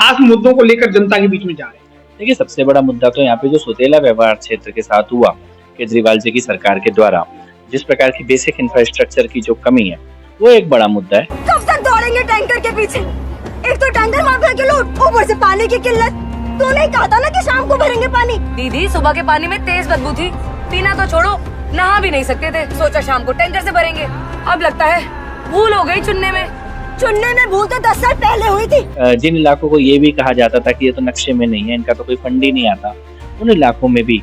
खास मुद्दों को लेकर जनता के बीच में जा रहे हैं? देखिए, सबसे बड़ा मुद्दा तो यहाँ पे जो सौतेला व्यवहार क्षेत्र के साथ हुआ केजरीवाल जी की सरकार के द्वारा, जिस प्रकार की बेसिक इंफ्रास्ट्रक्चर की जो कमी है, वो एक बड़ा मुद्दा है। कब तक दौड़ेंगे टैंकर के पीछे? एक तो टैंकर माफिया के लोग, ऊपर से पानी की किल्लत। तूने कहा था ना कि शाम को भरेंगे पानी। दीदी, सुबह के पानी में तेज बदबू थी, पीना तो छोड़ो, नहा भी नहीं सकते थे। सोचा शाम को टैंकर से भरेंगे। अब लगता है भूल हो गई चुनने में भूल तो 10 साल पहले हुई थी। जिन इलाकों को ये भी कहा जाता था कि ये तो नक्शे में नहीं है, इनका तो कोई फंड ही नहीं आता, उन इलाकों में भी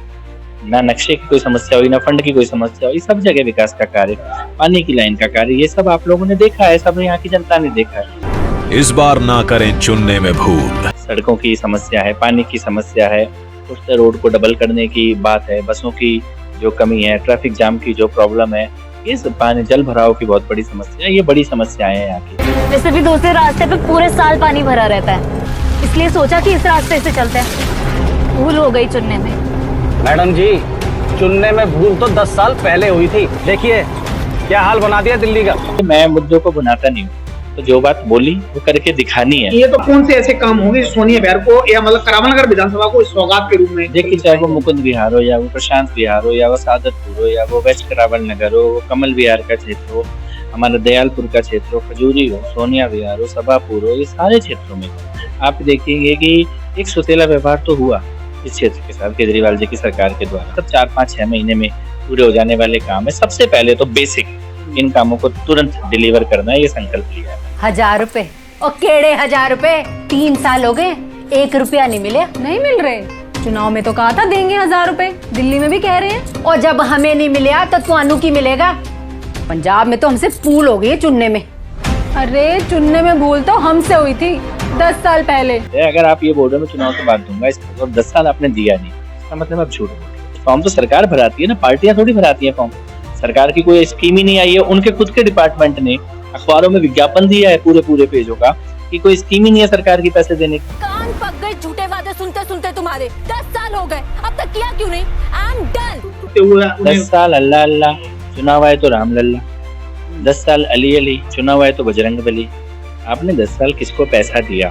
ना नक्शे की कोई समस्या हुई, ना फंड की कोई समस्या हुई। सब जगह विकास का कार्य, पानी की लाइन का कार्य, ये सब आप लोगों ने देखा है, सब यहाँ की जनता ने देखा है। इस बार ना करें चुनने में भूल। सड़कों की समस्या है, पानी की समस्या है, उस रोड को डबल करने की बात है, बसों की जो कमी है, ट्रैफिक जाम की जो प्रॉब्लम है, ये सब पानी जल भराव की बहुत बड़ी समस्या है। ये बड़ी समस्याएं हैं यहाँ की। वैसे भी दूसरे रास्ते पे पूरे साल पानी भरा रहता है, इसलिए सोचा कि इस रास्ते से चलते हैं। भूल हो गई चुनने में। मैडम जी, चुनने में भूल तो 10 साल पहले हुई थी। देखिए क्या हाल बना दिया दिल्ली का। मैं मुद्दों को भुनाता नहीं हूँ, तो जो बात बोली वो करके दिखानी है। ये तो कौन से ऐसे काम होंगे सोनिया बिहार को या मतलब करावल नगर विधानसभा को सौगात के रूप में? देखिए, चाहे वो मुकुंद विहार हो, या वो प्रशांत विहार हो, या वो सादतपुर हो, या वो वेस्ट करावल नगर हो, वो कमल विहार का क्षेत्र हो, हमारा दयालपुर का क्षेत्र हो, खजूरी हो, सोनिया विहार हो, सभापुर हो, ये सारे क्षेत्रों में आप देखेंगे कि एक सौतेला व्यवहार तो हुआ इस क्षेत्र के साथ केजरीवाल जी की सरकार के द्वारा। सब 4-5-6 महीने में पूरे हो जाने वाले काम है। सबसे पहले तो बेसिक इन कामों को तुरंत डिलीवर करना है, ये संकल्प लिया है। 1000 रुपए और केड़े 1000 रुपए? 3 साल हो गए, 1 रुपया नहीं मिले। नहीं मिल रहे। चुनाव में तो कहा था देंगे 1000 रुपए, दिल्ली में भी कह रहे हैं। और जब हमें नहीं मिले तो तुहानू की मिलेगा? पंजाब में तो हमसे भूल हो गई चुनने में। अरे चुनने में भूल तो हमसे हुई थी 10 साल पहले। अगर आप ये बोल रहे हो मैं चुनाव के बाद दूंगा, इसका 10 साल आपने दिया नहीं, इसका मतलब आप झूठ बोल रहे हो। फॉर्म तो सरकार भराती है ना, पार्टियां थोड़ी भराती है फॉर्म। सरकार की कोई स्कीम ही नहीं आई है, उनके खुद के डिपार्टमेंट ने अखबारों में विज्ञापन दिया है पूरे पेजों का कि कोई स्कीम ही नहीं है सरकार की पैसे देने की। कान पक गए झूठे वादे सुनते सुनते तुम्हारे। 10 साल हो गए, अब तक किया क्यों नहीं? I am done. 10 साल अल्लाह अल्लाह, चुनाव आए तो राम लल्ला। 10 साल अली अली, चुनाव आए तो बजरंग बली। आपने 10 साल किसको पैसा दिया?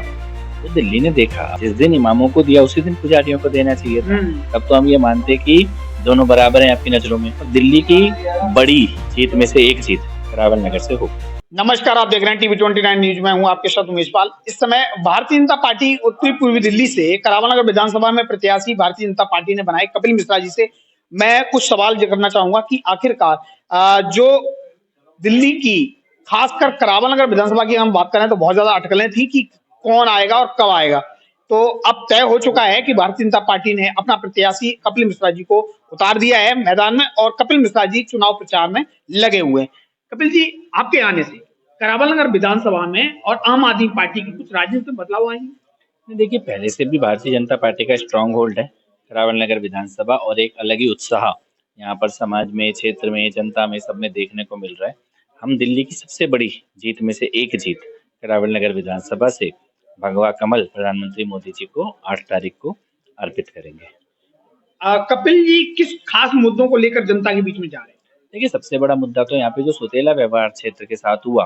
तो दिल्ली ने देखा। जिस दिन इमामों को दिया उसी दिन पुजारियों को देना चाहिए था। तब तो हम ये मानते कि दोनों बराबर हैं आपकी नजरों में। दिल्ली की बड़ी जीत में से एक जीत करावल नगर से हो। नमस्कार, आप देख रहे हैं टीवी 29 न्यूज में। हूं आपके साथ उमेश पाल। इस समय भारतीय जनता पार्टी उत्तरी पूर्वी दिल्ली से करावल नगर विधानसभा में प्रत्याशी भारतीय जनता पार्टी ने बनाए कपिल मिश्रा जी से मैं कुछ सवाल करना चाहूंगा कि आखिरकार जो दिल्ली की खासकर करावल नगर विधानसभा की हम बात करें तो बहुत ज्यादा अटकलें थी कि कौन आएगा और कब आएगा। तो अब तय हो चुका है कि भारतीय जनता पार्टी ने अपना प्रत्याशी कपिल मिश्रा जी को उतार दिया है मैदान में और कपिल मिश्रा जी चुनाव प्रचार में लगे हुए हैं। कपिल जी, आपके आने से करावल नगर विधानसभा में और आम आदमी पार्टी की कुछ राजनीतिक बदलाव आएंगे? देखिए, पहले से भी भारतीय जनता पार्टी का स्ट्रांग होल्ड है करावल नगर विधानसभा, और एक अलग ही उत्साह यहाँ पर समाज में, क्षेत्र में, जनता में, सब में देखने को मिल रहा है। हम दिल्ली की सबसे बड़ी जीत में से एक जीत करावल नगर विधानसभा से भगवा कमल प्रधानमंत्री मोदी जी को 8 तारीख को अर्पित करेंगे। कपिल जी, किस खास मुद्दों को लेकर जनता के बीच में जा रहे हैं? देखिए, सबसे बड़ा मुद्दा तो यहाँ पे जो सौतेला व्यवहार क्षेत्र के साथ हुआ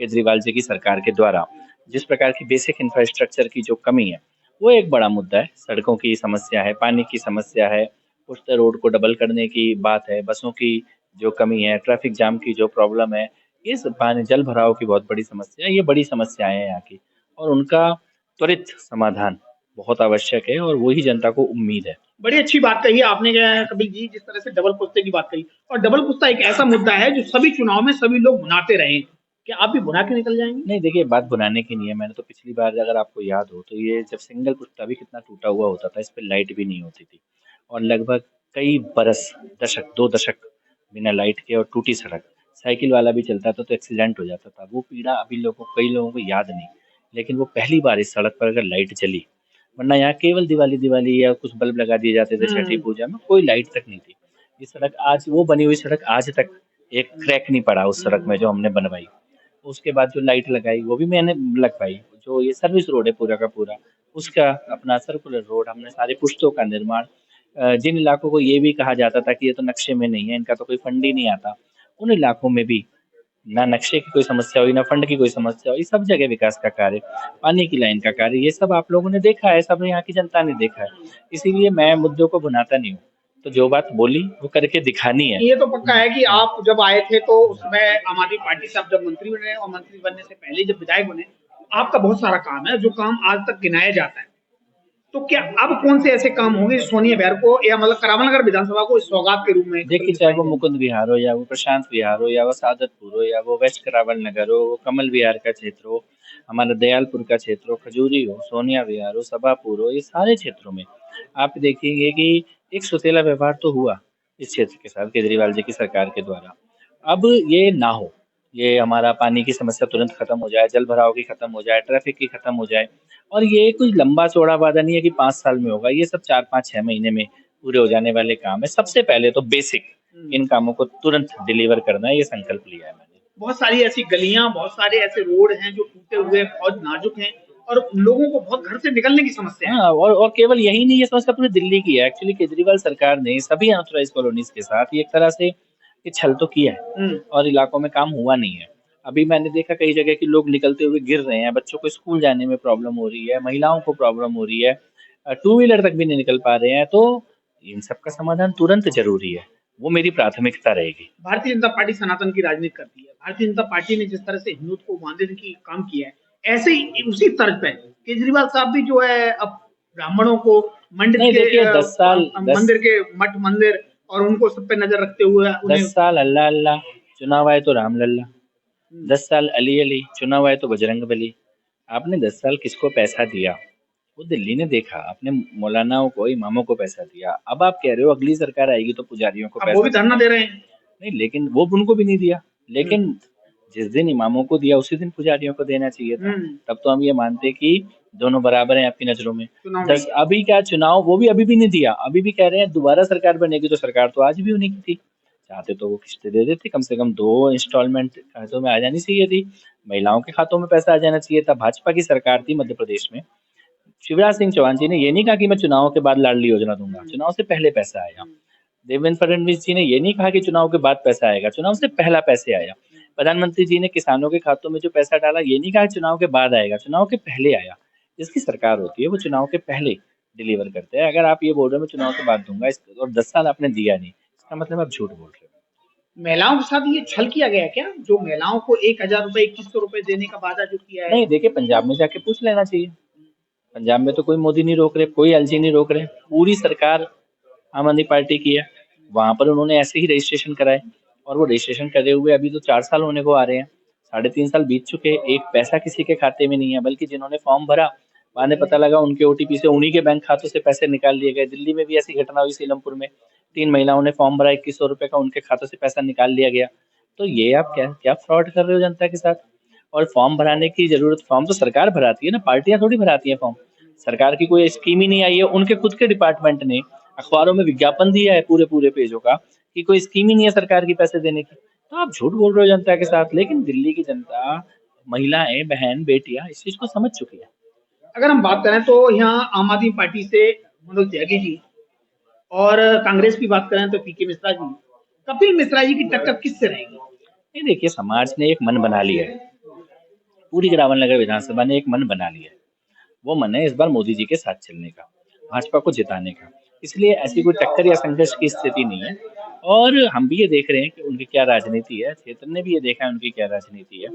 केजरीवाल जी की सरकार के द्वारा, जिस प्रकार की बेसिक इंफ्रास्ट्रक्चर की जो कमी है, वो एक बड़ा मुद्दा है। सड़कों की समस्या है, पानी की समस्या है, उस रोड को डबल करने की बात है, बसों की जो कमी है, ट्रैफिक जाम की जो प्रॉब्लम है, ये सब पानी जल भराव की बहुत बड़ी समस्या है। ये बड़ी समस्याएं हैं यहाँ की, और उनका त्वरित समाधान बहुत आवश्यक है, और वही जनता को उम्मीद है। बड़ी अच्छी बात कही आपने कपिल जी, जिस तरह से डबल पुश्ते की बात कही। और डबल पुश्ता एक ऐसा मुद्दा है जो सभी चुनाव में सभी लोग भुनाते रहे। क्या आप भी भुना के निकल जाएंगे? नहीं, देखिए, बात भुनाने की नहीं है। मैंने तो पिछली बार, अगर आपको याद हो, तो ये जब सिंगल पुश्ता भी कितना टूटा हुआ होता था, इस पे लाइट भी नहीं होती थी, और लगभग कई बरस, दशक, 2 दशक बिना लाइट के और टूटी सड़क, साइकिल वाला भी चलता था तो एक्सीडेंट हो जाता था। वो पीड़ा अभी कई लोगों को याद नहीं, लेकिन वो पहली बार इस सड़क पर अगर लाइट जली, वरना यहाँ केवल दिवाली या कुछ बल्ब लगा दिए जाते थे छठी पूजा में, कोई लाइट तक नहीं थी। ये सड़क आज, वो बनी हुई सड़क आज तक एक क्रैक नहीं पड़ा उस सड़क में जो हमने बनवाई। उसके बाद जो लाइट लगाई वो भी मैंने लगवाई। जो ये सर्विस रोड है पूरा का पूरा, उसका अपना सर्कुलर रोड, हमने सारे पुश्तों का निर्माण। जिन इलाकों को ये भी कहा जाता था कि ये तो नक्शे में नहीं है, इनका तो कोई फंड ही नहीं आता, उन इलाकों में भी ना नक्शे की कोई समस्या हुई, ना फंड की कोई समस्या हुई, सब जगह विकास का कार्य, पानी की लाइन का कार्य, ये सब आप लोगों ने देखा है, सब यहाँ की जनता ने देखा है। इसीलिए मैं मुद्दों को भुनाता नहीं हूँ, तो जो बात बोली वो करके दिखानी है। ये तो पक्का है कि आप जब आए थे तो उसमें आम आदमी पार्टी से आप जब मंत्री बने और मंत्री बनने से पहले जब विधायक बने, आपका बहुत सारा काम है जो काम आज तक गिनाया जाता है। तो क्या अब कौन से ऐसे काम होंगे जो सोनिया बिहार को या मतलब करावल नगर विधानसभा को इस सौगात के रूप में देखिए, चाहे वो मुकुंद विहार हो, या वो प्रशांत विहार हो, या वो सादतपुर हो, या वो वेस्ट करावल नगर हो, वो कमल विहार का क्षेत्र हो, हमारा दयालपुर का क्षेत्र हो, खजूरी हो, सोनिया विहार हो, सभापुर हो, ये सारे क्षेत्रों में आप देखेंगे कि एक सुतीला व्यवहार तो हुआ इस क्षेत्र के साथ केजरीवाल जी की सरकार के द्वारा। अब ये ना हो, ये हमारा पानी की समस्या तुरंत खत्म हो जाए, जल भराव की खत्म हो जाए, ट्रैफिक की खत्म हो जाए, और ये कुछ लंबा चौड़ा वादा नहीं है कि 5 साल में होगा, ये सब 4-5-6 महीने में पूरे हो जाने वाले काम है। सबसे पहले तो बेसिक इन कामों को तुरंत डिलीवर करना है, ये संकल्प लिया है मैंने। बहुत सारी ऐसी गलियां, बहुत सारे ऐसे रोड हैं जो टूटे हुए बहुत नाजुक हैं और लोगों को बहुत घर से निकलने की समस्या है। हाँ, और केवल यही नहीं, ये समस्या पूरी दिल्ली की है। एक्चुअली केजरीवाल सरकार ने सभी अनऑथराइज्ड कॉलोनीज के साथ ये एक तरह से ये छल तो किया है और इलाकों में काम हुआ नहीं है। अभी मैंने देखा कई जगह कि लोग निकलते हुए गिर रहे हैं, बच्चों को स्कूल जाने में प्रॉब्लम हो रही है, महिलाओं को प्रॉब्लम हो रही है, टू व्हीलर तक भी नहीं निकल पा रहे हैं। तो इन सब का समाधान तुरंत जरूरी है, वो मेरी प्राथमिकता रहेगी। भारतीय जनता पार्टी सनातन की राजनीति करती है। भारतीय जनता पार्टी ने जिस तरह से हिंदुत्व को बांधने की काम किया है, ऐसे ही उसी तर्ज पे केजरीवाल साहब भी जो है अब ब्राह्मणों को मंदिर नहीं, के देखिए, 10 साल मंदिर के मठ मंदिर और उनको सब पे नजर रखते हुए 10 साल अल्लाह अल्लाह, चुनाव आए तो राम लल्ला, 10 साल अली अली, चुनाव आए तो बजरंग बली। आपने 10 साल किसको पैसा दिया? वो दिल्ली ने देखा। आपने मौलानाओं को, इमामों को पैसा दिया। अब आप कह रहे हो अगली सरकार आएगी तो पुजारियों को अब पैसा वो भी धरना दे रहे हैं। नहीं, लेकिन वो उनको भी नहीं दिया। लेकिन जिस दिन इमामों को दिया उसी दिन पुजारियों को देना चाहिए था। तब तो हम ये मानते कि दोनों बराबर हैं आपकी नजरों में। अभी क्या चुनाव, वो भी अभी भी नहीं दिया। अभी भी कह रहे हैं दोबारा सरकार बनेगी, तो सरकार तो आज भी उन्हीं की थी। चाहते तो वो किस्तें दे देते, कम से कम 2 इंस्टॉलमेंट खातों में आ जानी चाहिए थी, महिलाओं के खातों में पैसा आ जाना चाहिए था। भाजपा की सरकार थी मध्य प्रदेश में, शिवराज सिंह चौहान जी ने ये नहीं कहा कि मैं चुनाव के बाद लाडली योजना दूंगा, चुनाव से पहले पैसा आया। देवेंद्र फडणवीस जी ने ये नहीं कहा कि चुनाव के बाद पैसा आएगा, चुनाव से पहला पैसे आया। प्रधानमंत्री जी ने किसानों के खातों में जो पैसा डाला, ये नहीं कहा चुनाव के बाद आएगा, चुनाव के पहले आया। जिसकी सरकार होती है वो चुनाव के पहले डिलीवर करते हैं। अगर आप ये बोल रहे हो मैं चुनाव के बाद दूंगा और 10 साल आपने दिया नहीं, इसका मतलब आप झूठ बोल रहे हो। महिलाओं के साथ ये छल किया गया क्या? जो महिलाओं को 1000 रुपए 2100 रुपए देने का वादा जो किया है। नहीं, देखिए, पंजाब में जाके पूछ लेना चाहिए। पंजाब में तो कोई मोदी नहीं रोक रहे, कोई एलजी नहीं रोक रहे, पूरी सरकार आम आदमी पार्टी की है। वहां पर उन्होंने ऐसे ही रजिस्ट्रेशन कराए और वो रजिस्ट्रेशन करे हुए अभी तो 4 साल होने को आ रहे हैं। 3.5 साल बीत चुके, एक पैसा किसी के खाते में नहीं है। बल्कि जिन्होंने फॉर्म भरा, बाद में पता लगा उनके ओटीपी से उन्हीं के बैंक खातों से पैसे निकाल लिए गए। दिल्ली में भी ऐसी घटना हुई, सीलमपुर में 3 महिलाओं ने फॉर्म भरा, 2100 रुपए का, उनके खातों से पैसा निकाल लिया गया। तो ये आप क्या फ्रॉड कर रहे हो जनता के साथ? और फॉर्म भराने की जरूरत, फॉर्म तो सरकार भराती है ना, पार्टियां थोड़ी भराती है फॉर्म। सरकार की कोई स्कीम ही नहीं आई है, उनके खुद के डिपार्टमेंट ने अखबारों में विज्ञापन दिया है पूरे पेजों का कि कोई स्कीम ही नहीं है सरकार की पैसे देने की। तो आप झूठ बोल रहे हो जनता के साथ। लेकिन दिल्ली की जनता, महिलाएं, बहन, बेटियां इस चीज को समझ चुकी है। अगर हम बात करें तो यहाँ आम आदमी पार्टी से मनोज त्यागी जी और कांग्रेस की बात करें तो पीके मिश्रा जी, कपिल मिश्रा जी की टक्कर किससे रहेगी? ये देखिए, समाज ने एक मन बना लिया है, पूरी करावल नगर विधानसभा ने एक मन बना लिया है। वो मन है इस बार मोदी जी के साथ चलने का, भाजपा को जिताने का। इसलिए ऐसी कोई टक्कर या संघर्ष की स्थिति नहीं है। और हम भी ये देख रहे हैं कि उनकी क्या राजनीति है, क्षेत्र ने भी ये देखा है उनकी क्या राजनीति है,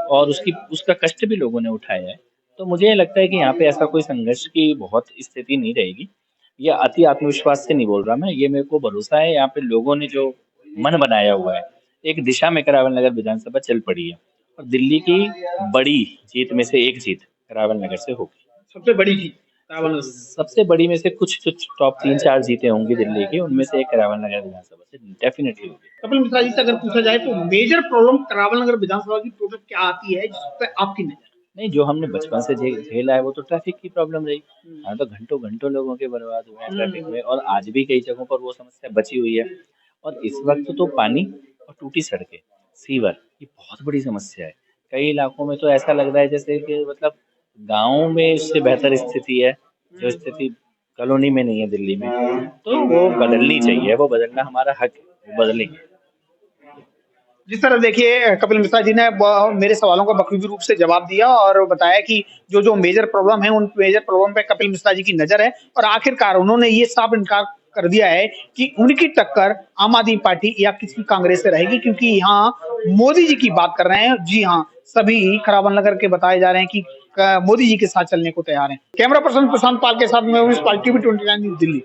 और उसका कष्ट भी लोगों ने उठाया है। तो मुझे लगता है कि यहाँ पे ऐसा कोई संघर्ष की बहुत स्थिति नहीं रहेगी। ये अति आत्मविश्वास से नहीं बोल रहा मैं, ये मेरे को भरोसा है। यहाँ पे लोगों ने जो मन बनाया हुआ है, एक दिशा में करावल नगर विधानसभा चल पड़ी है और दिल्ली की बड़ी जीत में से एक जीत करावल नगर से होगी। सबसे बड़ी जीत करावल नगर, सबसे बड़ी में से कुछ टॉप 3-4 जीतें होंगी दिल्ली की, उनमें से एक करावल नगर विधानसभा से डेफिनेटली होगी। कपिल मिश्रा जी से अगर पूछा जाए तो मेजर प्रॉब्लम करावल नगर विधानसभा की टोटल क्या आती है जिस पर आपकी नजर? नहीं, जो हमने बचपन से झेला है वो तो ट्रैफिक की प्रॉब्लम रही। हाँ, तो घंटों लोगों के बर्बाद हुए हैं ट्रैफिक में, और आज भी कई जगहों पर वो समस्या बची हुई है। और इस वक्त तो पानी और टूटी सड़कें, सीवर, ये बहुत बड़ी समस्या है। कई इलाकों में तो ऐसा लग रहा है जैसे कि मतलब गाँव में इससे बेहतर स्थिति है, जो स्थिति कॉलोनी में नहीं है दिल्ली में। तो वो बदलनी चाहिए, वो बदलना हमारा हक है, वो बदलेंगे। जिस तरह देखिए कपिल मिश्रा जी ने मेरे सवालों का बखूबी रूप से जवाब दिया और बताया कि जो जो मेजर प्रॉब्लम है उन मेजर प्रॉब्लम पे कपिल मिश्रा जी की नजर है और आखिरकार उन्होंने ये साफ इनकार कर दिया है कि उनकी टक्कर आम आदमी पार्टी या किसी कांग्रेस से रहेगी, क्योंकि यहाँ मोदी जी की बात कर रहे हैं। जी हाँ, सभी खराबन नगर के बताए जा रहे हैं कि मोदी जी के साथ चलने को तैयार हैं। कैमरा पर्सन प्रशांत पाल के साथ मैं हूं, टीवी 29 न्यूज़ दिल्ली।